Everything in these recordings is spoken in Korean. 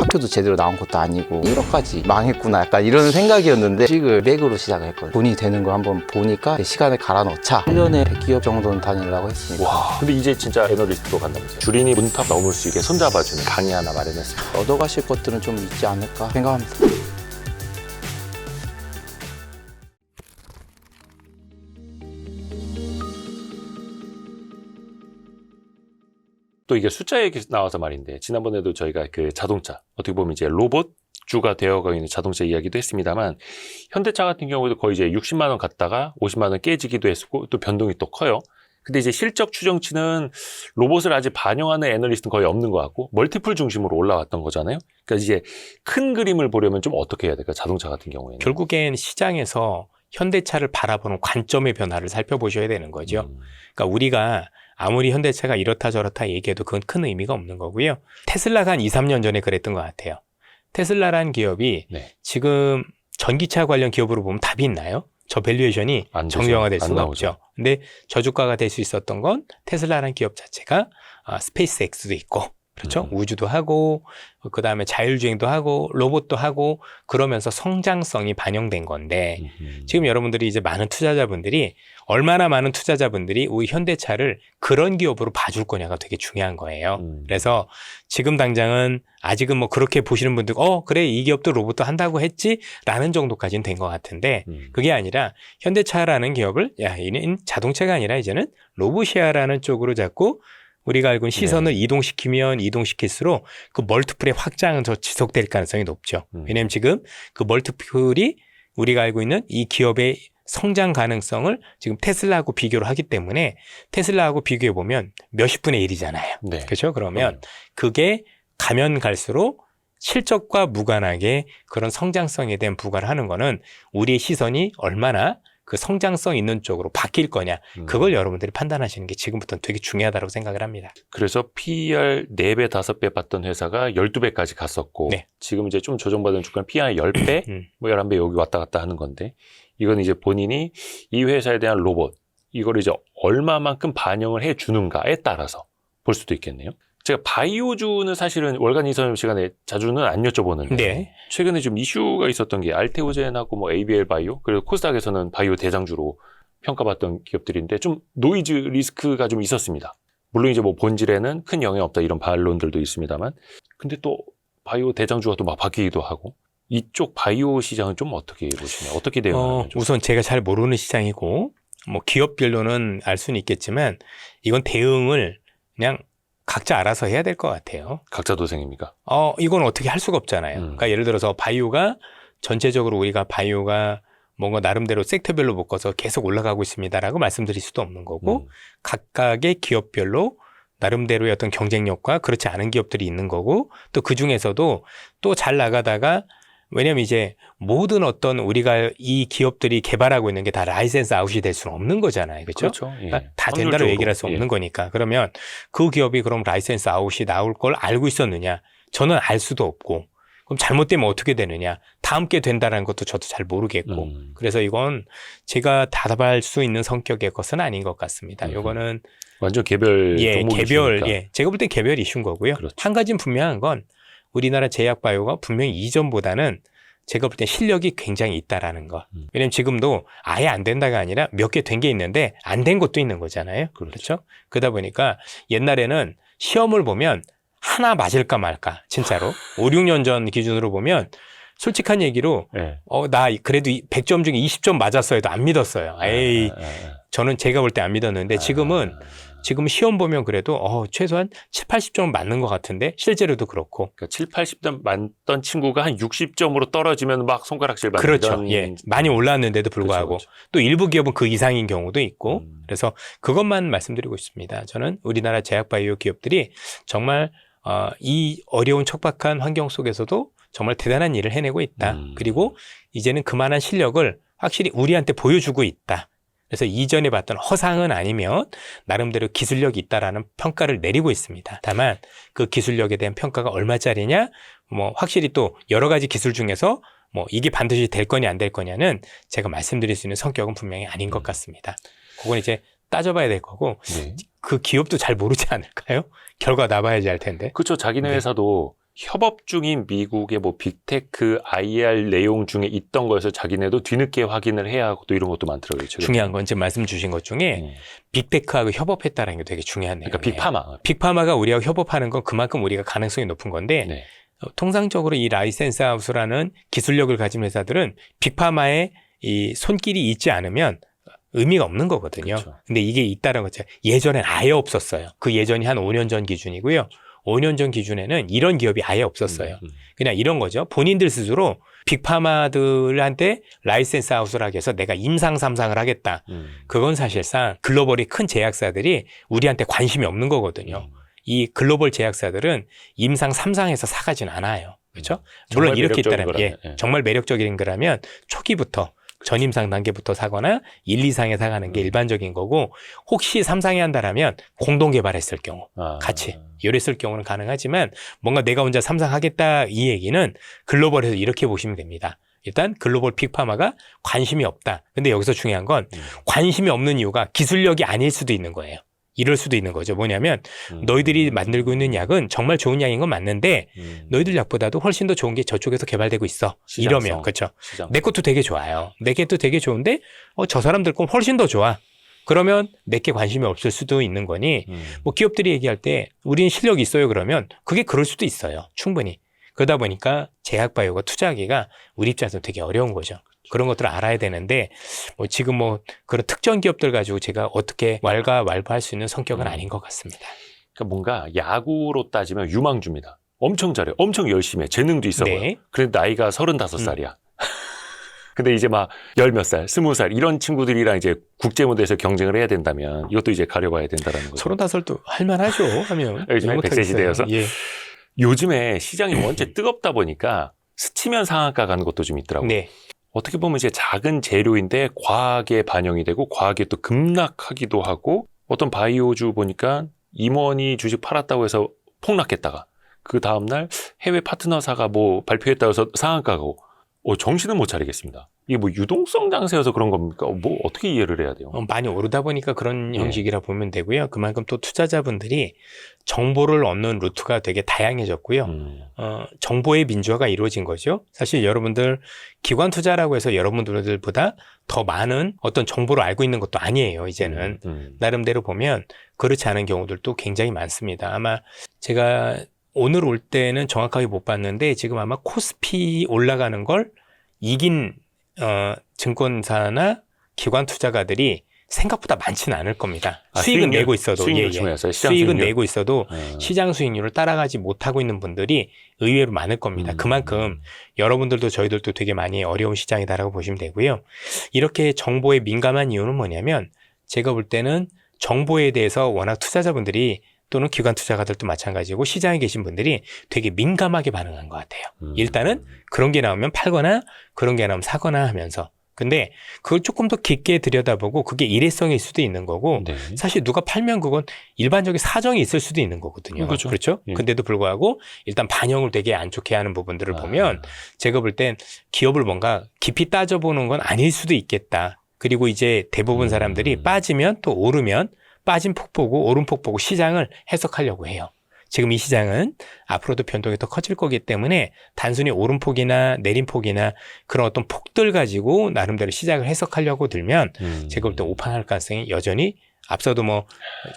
학교도 제대로 나온 것도 아니고 1억까지 망했구나 약간 이런 생각이었는데 주식을 맥으로 시작을 했거든요. 돈이 되는 거 한번 보니까 시간을 갈아 넣자. 1년에 100기업 정도는 다니려고 했습니다. 와, 근데 이제 진짜 애널리스트로 간다면서요. 주린이 문탑 넘을 수 있게 손잡아주는 강의 하나 마련했습니다. 얻어가실 것들은 좀 있지 않을까 생각합니다. 또 이게 숫자 얘기 나와서 말인데, 지난번에도 저희가 그 자동차, 어떻게 보면 이제 로봇 주가 되어가고 있는 자동차 이야기도 했습니다만, 현대차 같은 경우도 거의 이제 60만 원 갔다가 50만 원 깨지기도 했고, 또 변동이 또 커요. 근데 이제 실적 추정치는 로봇을 아직 반영하는 애널리스트는 거의 없는 것 같고, 멀티플 중심으로 올라왔던 거잖아요. 그러니까 이제 큰 그림을 보려면 좀 어떻게 해야 될까, 자동차 같은 경우에는. 결국엔 시장에서 현대차를 바라보는 관점의 변화를 살펴보셔야 되는 거죠. 그러니까 우리가 아무리 현대차가 이렇다 저렇다 얘기해도 그건 큰 의미가 없는 거고요. 테슬라가 한 2, 3년 전에 그랬던 것 같아요. 테슬라란 기업이 네. 지금 전기차 관련 기업으로 보면 답이 있나요? 저 밸류에이션이 안 되죠. 정형화될 안 수가 나오죠. 없죠. 근데 저주가가 될 수 있었던 건 테슬라라는 기업 자체가 스페이스 X도 있고, 그렇죠? 우주도 하고, 그 다음에 자율주행도 하고, 로봇도 하고, 그러면서 성장성이 반영된 건데, 지금 여러분들이 이제 많은 투자자분들이, 얼마나 많은 투자자분들이 우리 현대차를 그런 기업으로 봐줄 거냐가 되게 중요한 거예요. 그래서 지금 당장은 아직은 뭐 그렇게 보시는 분들, 그래, 이 기업도 로봇도 한다고 했지? 라는 정도까지는 된 것 같은데, 그게 아니라 현대차라는 기업을, 야, 이는 자동차가 아니라 이제는 로봇이야라는 쪽으로 자꾸 우리가 알고 있는 시선을 이동시키면 이동시킬수록 그 멀티플의 확장은 더 지속될 가능성이 높죠. 왜냐하면 지금 그 멀티플이 우리가 알고 있는 이 기업의 성장 가능성을 지금 테슬라하고 비교를 하기 때문에 테슬라하고 비교해보면 몇십 분의 1이잖아요. 네. 그렇죠? 그러면 그게 가면 갈수록 실적과 무관하게 그런 성장성에 대한 부과를 하는 거는 우리의 시선이 얼마나 그 성장성 있는 쪽으로 바뀔 거냐, 그걸 여러분들이 판단하시는 게 지금부터는 되게 중요하다고 생각을 합니다. 그래서 PER 4배, 5배 봤던 회사가 12배까지 갔었고, 네. 지금 이제 좀 조정받은 주가는 PER 10배, 뭐 11배 여기 왔다 갔다 하는 건데, 이건 이제 본인이 이 회사에 대한 로봇, 이걸 이제 얼마만큼 반영을 해 주는가에 따라서 볼 수도 있겠네요. 제가 바이오주는 사실은 월간 이선 시간에 자주는 안 여쭤보는데, 네. 최근에 좀 이슈가 있었던 게 알테오젠하고 뭐 ABL 바이오, 그리고 코스닥에서는 바이오 대장주로 평가받던 기업들인데 좀 노이즈 리스크가 좀 있었습니다. 물론 이제 뭐 본질에는 큰 영향 없다 이런 반론들도 있습니다만, 근데 또 바이오 대장주가 또 막 바뀌기도 하고, 이쪽 바이오 시장은 좀 어떻게 보시나요? 어떻게 대응하면 좋을까요? 우선 제가 잘 모르는 시장이고, 뭐 기업별로는 알 수는 있겠지만, 이건 대응을 그냥 각자 알아서 해야 될 것 같아요. 각자 도생입니까? 이건 어떻게 할 수가 없잖아요. 그러니까 예를 들어서 바이오가 전체적으로 우리가 바이오가 뭔가 나름대로 섹터별로 묶어서 계속 올라가고 있습니다라고 말씀드릴 수도 없는 거고, 각각의 기업별로 나름대로의 어떤 경쟁력과 그렇지 않은 기업들이 있는 거고, 또 그 중에서도 또 잘 나가다가, 왜냐면 이제 모든 어떤 우리가 이 기업들이 개발하고 있는 게 다 라이센스 아웃이 될 수는 없는 거잖아요. 그렇죠? 예. 그러니까 다 된다고 얘기를 할 수 없는 거니까. 그러면 그 기업이 그럼 라이센스 아웃이 나올 걸 알고 있었느냐? 저는 알 수도 없고, 그럼 잘못되면 어떻게 되느냐? 다 함께 된다는 것도 저도 잘 모르겠고, 그래서 이건 제가 답할 수 있는 성격의 것은 아닌 것 같습니다. 이거는 완전 개별 종목이시니까. 제가 볼 땐 개별 이슈인 거고요. 그렇죠. 한 가지는 분명한 건 우리나라 제약바이오가 분명히 이전보다는 제가 볼 땐 실력이 굉장히 있다라는 거. 왜냐면 지금도 아예 안 된다가 아니라 몇 개 된 게 있는데 안 된 것도 있는 거잖아요. 그렇죠? 그러다 보니까 옛날에는 시험을 보면 하나 맞을까 말까, 진짜로. 5, 6년 전 기준으로 보면 솔직한 얘기로, 네. 나 그래도 100점 중에 20점 맞았어 해도 안 믿었어요. 에이, 저는 제가 볼 때 안 믿었는데 지금 시험 보면 그래도 최소한 7, 80점 맞는 것 같은데 실제로도 그렇고. 그러니까 7, 80점 맞던 친구가 한 60점으로 떨어지면 막 손가락질 받는 그렇죠. 예. 많이 올랐는데도 불구하고 그렇죠. 또 일부 기업은 그 이상인 경우도 있고 그래서 그것만 말씀드리고 있습니다. 저는 우리나라 제약바이오 기업들이 정말 이 어려운 척박한 환경 속에서도 정말 대단한 일을 해내고 있다. 그리고 이제는 그만한 실력을 확실히 우리한테 보여주고 있다. 그래서 이전에 봤던 허상은 아니면 나름대로 기술력이 있다라는 평가를 내리고 있습니다. 다만 그 기술력에 대한 평가가 얼마짜리냐, 뭐 확실히 또 여러 가지 기술 중에서 뭐 이게 반드시 될 거냐 안 될 거냐는 제가 말씀드릴 수 있는 성격은 분명히 아닌 것 같습니다. 그건 이제 따져봐야 될 거고, 그 기업도 잘 모르지 않을까요? 결과 나봐야지 알 텐데. 그렇죠. 자기네 회사도 협업 중인 미국의 뭐 빅테크 IR 내용 중에 있던 거여서 자기네도 뒤늦게 확인을 해야 하고 또 이런 것도 많더라고요. 최근에. 중요한 건 지금 말씀 주신 것 중에 빅테크하고 협업했다는 게 되게 중요한 내용이에요. 그러니까 빅파마. 빅파마가 우리하고 협업하는 건 그만큼 우리가 가능성이 높은 건데 네. 통상적으로 이 라이센스 하우스라는 기술력을 가진 회사들은 빅파마에 이 손길이 있지 않으면 의미가 없는 거거든요. 그렇죠. 근데 이게 있다는 거죠. 예전엔 아예 없었어요. 그 예전이 한 5년 전 기준이고요. 5년 전 기준에는 이런 기업이 아예 없었어요. 그냥 이런 거죠. 본인들 스스로 빅파마들한테 라이센스 하우스라고 해서 내가 임상 삼상을 하겠다. 그건 사실상 글로벌이 큰 제약사들이 우리한테 관심이 없는 거거든요. 이 글로벌 제약사들은 임상 삼상에서 사가진 않아요. 그렇죠? 물론 이렇게 있다면 정말 매력적인 거라면 초기부터 전임상 단계부터 사거나 1, 2상에 사가는 게 일반적인 거고 혹시 3상에 한다라면 공동 개발했을 경우 같이 이랬을 경우는 가능하지만 뭔가 내가 혼자 3상 하겠다 이 얘기는 글로벌에서 이렇게 보시면 됩니다. 일단 글로벌 빅파마가 관심이 없다. 근데 여기서 중요한 건 관심이 없는 이유가 기술력이 아닐 수도 있는 거예요. 이럴 수도 있는 거죠. 뭐냐면 너희들이 만들고 있는 약은 정말 좋은 약인 건 맞는데 너희들 약보다도 훨씬 더 좋은 게 저쪽에서 개발되고 있어. 시장성. 이러면 그렇죠. 내 것도 되게 좋아요. 내 것도 되게 좋은데 저 사람들 건 훨씬 더 좋아. 그러면 내게 관심이 없을 수도 있는 거니 뭐 기업들이 얘기할 때 우리는 실력이 있어요 그러면 그게 그럴 수도 있어요. 충분히. 그러다 보니까 제약바이오가 투자하기가 우리 입장에서 되게 어려운 거죠. 그런 것들을 알아야 되는데 뭐 지금 뭐 그런 특정 기업들 가지고 제가 어떻게 왈가왈부할 수 있는 성격은 아닌 것 같습니다. 그러니까 뭔가 야구로 따지면 유망주입니다. 엄청 잘해. 엄청 열심히 해. 재능도 있어 보여. 네. 그런데 나이가 35살이야. 근데 이제 막 10몇 살, 20살 이런 친구들이랑 이제 국제 무대에서 경쟁을 해야 된다면 이것도 이제 가려봐야 된다는 거죠. 35살도 할만하죠 하면. 요즘에 100세 시대여서. 예. 요즘에 시장이 원체 뜨겁다 보니까 스치면 상한가 가는 것도 좀 있더라고요. 네. 어떻게 보면 이제 작은 재료인데 과하게 반영이 되고 과하게 또 급락하기도 하고 어떤 바이오주 보니까 임원이 주식 팔았다고 해서 폭락했다가 그 다음날 해외 파트너사가 뭐 발표했다고 해서 상한가 가고 정신은 못 차리겠습니다. 이게 뭐 유동성 장세여서 그런 겁니까? 뭐 어떻게 이해를 해야 돼요? 많이 오르다 보니까 그런 예. 형식이라 보면 되고요. 그만큼 또 투자자분들이 정보를 얻는 루트가 되게 다양해졌고요. 정보의 민주화가 이루어진 거죠. 사실 여러분들 기관 투자라고 해서 여러분들보다 더 많은 어떤 정보를 알고 있는 것도 아니에요. 이제는 나름대로 보면 그렇지 않은 경우들도 굉장히 많습니다. 아마 제가 오늘 올 때는 정확하게 못 봤는데 지금 아마 코스피 올라가는 걸 이긴 증권사나 기관 투자가들이 생각보다 많지는 않을 겁니다. 수익은 수익률? 내고 있어도 수익률 중요해서요? 시장 수익은 수익률? 내고 있어도 시장 수익률을 따라가지 못하고 있는 분들이 의외로 많을 겁니다. 그만큼 여러분들도 저희들도 되게 많이 어려운 시장이다라고 보시면 되고요. 이렇게 정보에 민감한 이유는 뭐냐면 제가 볼 때는 정보에 대해서 워낙 투자자분들이 또는 기관 투자가들도 마찬가지고 시장에 계신 분들이 되게 민감하게 반응한 것 같아요. 일단은 그런 게 나오면 팔거나 그런 게 나오면 사거나 하면서 근데 그걸 조금 더 깊게 들여다보고 그게 일회성일 수도 있는 거고 네. 사실 누가 팔면 그건 일반적인 사정이 있을 수도 있는 거거든요. 그렇죠? 예. 근데도 불구하고 일단 반영을 되게 안 좋게 하는 부분들을 보면 제가 볼 땐 기업을 뭔가 깊이 따져보는 건 아닐 수도 있겠다. 그리고 이제 대부분 사람들이 빠지면 또 오르면 빠진 폭 보고 오른 폭 보고 시장을 해석하려고 해요. 지금 이 시장은 앞으로도 변동이 더 커질 거기 때문에 단순히 오름폭이나 내림폭이나 그런 어떤 폭들 가지고 나름대로 시장을 해석하려고 들면 제가 볼 때 오판할 가능성이 여전히 앞서도 뭐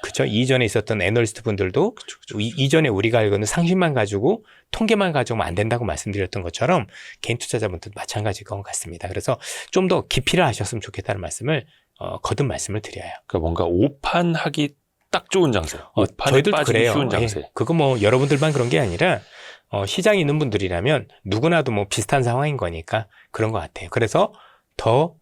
그쵸 이전에 있었던 애널리스트 분들도 이전에 우리가 알고 있는 상식만 가지고 통계만 가지고는 안 된다고 말씀드렸던 것처럼 개인 투자자분들도 마찬가지일 것 같습니다. 그래서 좀 더 깊이를 하셨으면 좋겠다는 말씀을 거듭 말씀을 드려요. 그러니까 뭔가 오판하기 딱 좋은 장세. 저희들도 빠지기 그래요. 쉬운 장세. 예, 그거 뭐 여러분들만 그런 게 아니라 시장에 있는 분들이라면 누구나도 뭐 비슷한 상황인 거니까 그런 것 같아요. 그래서 더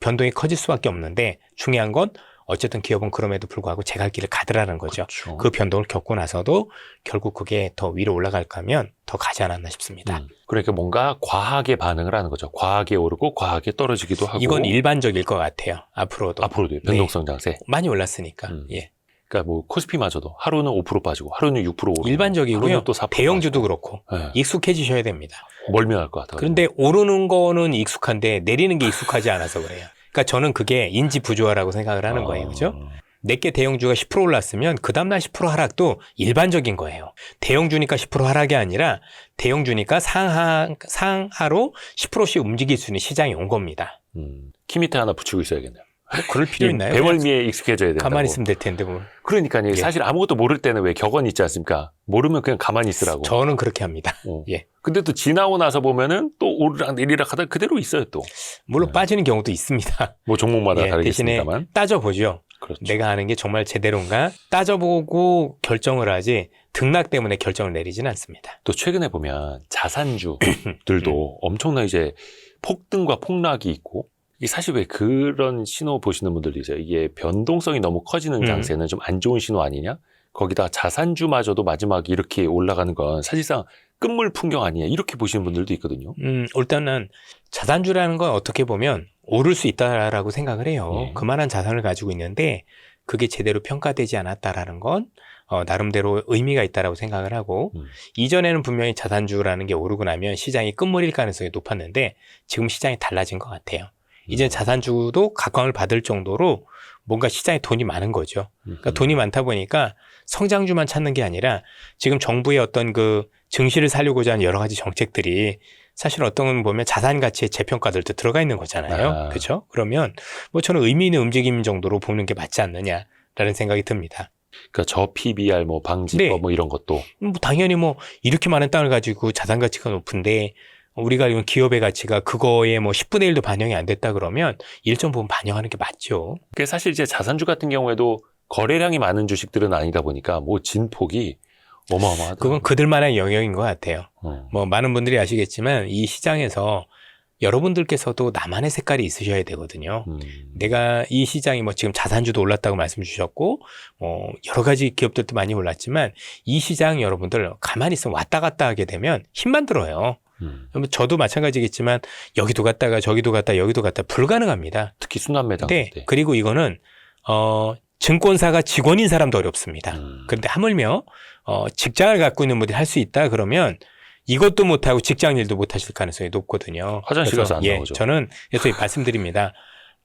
변동이 커질 수밖에 없는데 중요한 건 어쨌든 기업은 그럼에도 불구하고 제 갈 길을 가더라는 거죠. 그렇죠. 그 변동을 겪고 나서도 결국 그게 더 위로 올라갈까 하면 더 가지 않았나 싶습니다. 그러니까 뭔가 과하게 반응을 하는 거죠. 과하게 오르고 과하게 떨어지기도 하고. 이건 일반적일 것 같아요. 앞으로도 변동성 장세. 많이 올랐으니까. 예. 그러니까 뭐 코스피마저도 하루는 5% 빠지고 하루는 6% 오르고 일반적이고요. 또 4% 대형주도 빠지고. 그렇고 네. 익숙해지셔야 됩니다. 멀미날 것 같아요. 그런데 오르는 거는 익숙한데 내리는 게 익숙하지 않아서 그래요. 그러니까 저는 그게 인지 부조화라고 생각을 하는 거예요. 그죠? 내게 대형주가 10% 올랐으면 그 다음날 10% 하락도 일반적인 거예요. 대형주니까 10% 하락이 아니라 대형주니까 상하로 10%씩 움직일 수 있는 시장이 온 겁니다. 키미터 하나 붙이고 있어야겠네요. 뭐 그럴 필요 있나요? 배멀미에 익숙해져야 된다고. 가만히 있으면 될 텐데 뭘. 그러니까요. 예. 사실 아무것도 모를 때는 왜 격언 있지 않습니까? 모르면 그냥 가만히 있으라고. 저는 그렇게 합니다. 예. 근데 또 지나고 나서 보면은 또 오르락 내리락 하다 그대로 있어요 또. 물론 빠지는 경우도 있습니다. 뭐 종목마다 예, 다르겠습니다만. 대신에 따져보죠. 그렇죠. 내가 하는 게 정말 제대로인가 따져보고 결정을 하지 등락 때문에 결정을 내리지는 않습니다. 또 최근에 보면 자산주들도 엄청나 이제 폭등과 폭락이 있고 이게 사실 왜 그런 신호 보시는 분들도 있어요. 이게 변동성이 너무 커지는 장세는 좀 안 좋은 신호 아니냐? 거기다 자산주마저도 마지막에 이렇게 올라가는 건 사실상 끝물 풍경 아니냐? 이렇게 보시는 분들도 있거든요. 일단은 자산주라는 건 어떻게 보면 오를 수 있다라고 생각을 해요. 예. 그만한 자산을 가지고 있는데 그게 제대로 평가되지 않았다라는 건 나름대로 의미가 있다라고 생각을 하고 이전에는 분명히 자산주라는 게 오르고 나면 시장이 끝물일 가능성이 높았는데 지금 시장이 달라진 것 같아요. 이제 자산주도 각광을 받을 정도로 뭔가 시장에 돈이 많은 거죠. 그러니까 돈이 많다 보니까 성장주만 찾는 게 아니라 지금 정부의 어떤 그 증시를 살리고자 하는 여러 가지 정책들이 사실 어떤 건 보면 자산 가치의 재평가들도 들어가 있는 거잖아요. 그렇죠? 그러면 뭐 저는 의미 있는 움직임 정도로 보는 게 맞지 않느냐라는 생각이 듭니다. 그러니까 저PBR 뭐 방지법 네. 뭐 이런 것도 뭐 당연히 뭐 이렇게 많은 땅을 가지고 자산 가치가 높은데 우리가 이건 기업의 가치가 그거에 뭐 10분의 1도 반영이 안 됐다 그러면 일정 부분 반영하는 게 맞죠. 그게 사실 이제 자산주 같은 경우에도 거래량이 많은 주식들은 아니다 보니까 뭐 진폭이 어마어마하다. 그건 그들만의 영역인 것 같아요. 어. 뭐 많은 분들이 아시겠지만 이 시장에서 여러분들께서도 나만의 색깔이 있으셔야 되거든요. 내가 이 시장이 뭐 지금 자산주도 올랐다고 말씀 주셨고 뭐 여러 가지 기업들도 많이 올랐지만 이 시장 여러분들 가만히 있으면 왔다 갔다 하게 되면 힘만 들어요. 저도 마찬가지겠지만 여기도 갔다가 저기도 갔다 여기도 갔다 불가능합니다. 특히 순환매당 네. 때. 그리고 이거는 증권사가 직원인 사람도 어렵습니다. 그런데 하물며 직장을 갖고 있는 분들이 할 수 있다 그러면 이것도 못하고 직장 일도 못하실 가능성이 높거든요. 화장실 가서 안 나오죠. 저는 계속 말씀드립니다.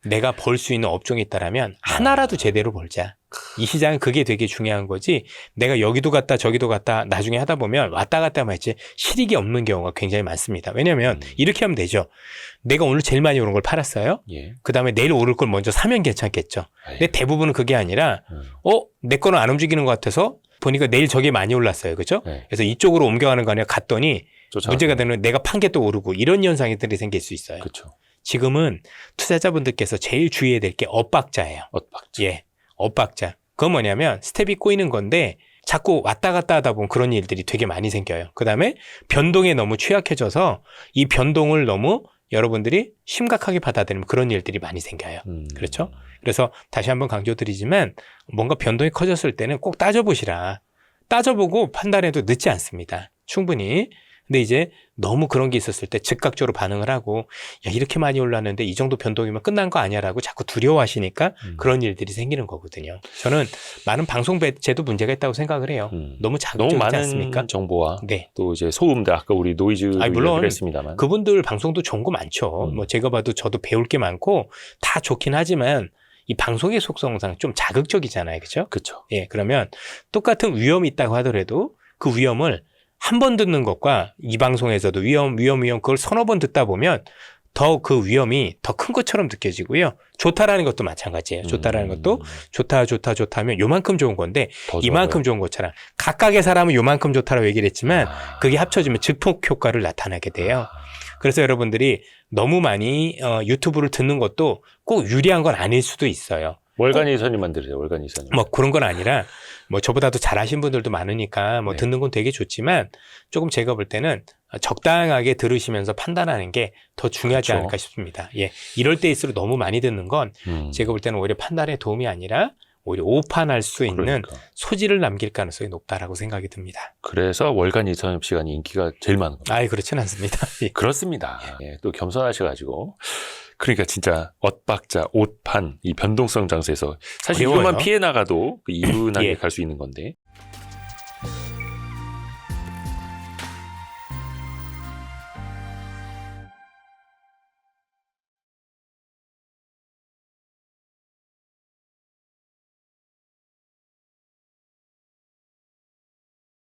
내가 벌 수 있는 업종이 있다라면 하나라도 제대로 벌자. 이 시장은 그게 되게 중요한 거지. 내가 여기도 갔다 저기도 갔다 나중에 하다 보면 왔다 갔다 하면 했지 실익이 없는 경우가 굉장히 많습니다. 왜냐하면 이렇게 하면 되죠. 내가 오늘 제일 많이 오른 걸 팔았어요. 예. 그다음에 내일 오를 걸 먼저 사면 괜찮겠죠. 근데 대부분은 그게 아니라 내 거는 안 움직이는 것 같아서 보니까 내일 저게 많이 올랐어요. 그렇죠? 네. 그래서 이쪽으로 옮겨가는 거 아니라 갔더니 쫓아가고. 문제가 되는 내가 판 게 또 오르고 이런 현상들이 생길 수 있어요. 그렇죠. 지금은 투자자분들께서 제일 주의해야 될 게 엇박자예요. 엇박자. 예, 엇박자. 그건 뭐냐면 스텝이 꼬이는 건데 자꾸 왔다 갔다 하다 보면 그런 일들이 되게 많이 생겨요. 그 다음에 변동에 너무 취약해져서 이 변동을 너무 여러분들이 심각하게 받아들이면 그런 일들이 많이 생겨요. 그렇죠? 그래서 다시 한번 강조드리지만 뭔가 변동이 커졌을 때는 꼭 따져보시라. 따져보고 판단해도 늦지 않습니다. 충분히. 근데 이제 너무 그런 게 있었을 때 즉각적으로 반응을 하고 야 이렇게 많이 올랐는데 이 정도 변동이면 끝난 거 아니야라고 자꾸 두려워하시니까 그런 일들이 생기는 거거든요. 저는 많은 방송 배제도 문제가 있다고 생각을 해요. 너무 너무 자극적이지 많은 않습니까? 정보와 네. 또 이제 소음들 아까 우리 노이즈 물론 얘기를 했습니다만 그분들 방송도 좋은 거 많죠. 뭐 제가 봐도 저도 배울 게 많고 다 좋긴 하지만 이 방송의 속성상 좀 자극적이잖아요. 그렇죠? 그렇죠. 예, 그러면 똑같은 위험이 있다고 하더라도 그 위험을 한 번 듣는 것과 이 방송에서도 위험 그걸 서너 번 듣다 보면 더 그 위험이 더 큰 것처럼 느껴지고요. 좋다라는 것도 마찬가지예요. 좋다라는 것도 좋다 하면 요만큼 좋은 건데 더 이만큼 좋아요. 좋은 것처럼 각각의 사람은 요만큼 좋다라고 얘기를 했지만 그게 합쳐지면 증폭 효과를 나타나게 돼요. 그래서 여러분들이 너무 많이 유튜브를 듣는 것도 꼭 유리한 건 아닐 수도 있어요. 월간 이선님만 들으세요. 월간 이선님. 뭐 그런 건 아니라 뭐 저보다도 잘하신 분들도 많으니까 뭐 네. 듣는 건 되게 좋지만 조금 제가 볼 때는 적당하게 들으시면서 판단하는 게 더 중요하지 그렇죠. 않을까 싶습니다. 예, 이럴 때일수록 너무 많이 듣는 건 제가 볼 때는 오히려 판단에 도움이 아니라 오히려 오판할 수 있는 그러니까. 소지를 남길 가능성이 높다라고 생각이 듭니다. 그래서 월간 이선님 시간이 인기가 제일 많은 겁니다. 아예 그렇진 않습니다. 예. 그렇습니다. 예, 또 겸손하셔가지고. 그러니까 진짜 엇박자, 옷판, 이 변동성 장세에서 사실 어려워요. 이것만 피해 나가도 그 이분하게 예. 갈 수 있는 건데